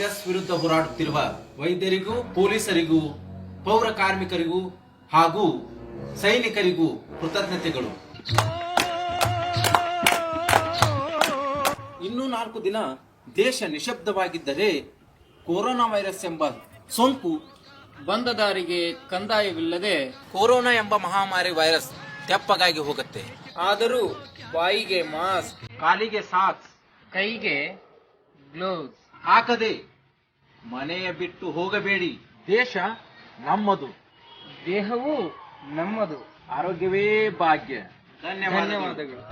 Virus ವಿರುದ್ಧ ಹೋರಾಡುತ್ತಿರುವ ವೈದ್ಯರಿಗೂ, ಪೊಲೀಸರಿಗೂ, ಪೌರ ಕಾರ್ಮಿಕರಿಗೂ ಹಾಗೂ ಸೈನಿಕರಿಗೂ ಕೃತಜ್ಞತೆಗಳು. ಇನ್ನೂ 4 ದಿನ ದೇಶ ನಿಶಬ್ದವಾಗಿದ್ದರೆ ಕೊರೋನಾ ವೈರಸ್ ಎಂಬ ಸೋಂಕು ಬಂದ ದಾರಿಗೆ ಕಂದಾಯವಿಲ್ಲದೆ ಕೊರೋನಾ ಎಂಬ ಮಹಾಮಾರಿ ವೈರಸ್ ತೆಪ್ಪಗಾಗಿ ಹೋಗುತ್ತೆ. ಆದರೂ ಬಾಯಿಗೆ ಮಾಸ್ಕ್, ಕಾಲಿಗೆ ಸಾಕ್ಸ್, ಕೈಗೆ ಗ್ಲೌಸ್ ಹಾಕದೆ ಮನೆಯ ಬಿಟ್ಟು ಹೋಗಬೇಡಿ. ದೇಶ ನಮ್ಮದು, ದೇಹವೂ ನಮ್ಮದು. ಆರೋಗ್ಯವೇ ಭಾಗ್ಯ. ಧನ್ಯವಾದಗಳು.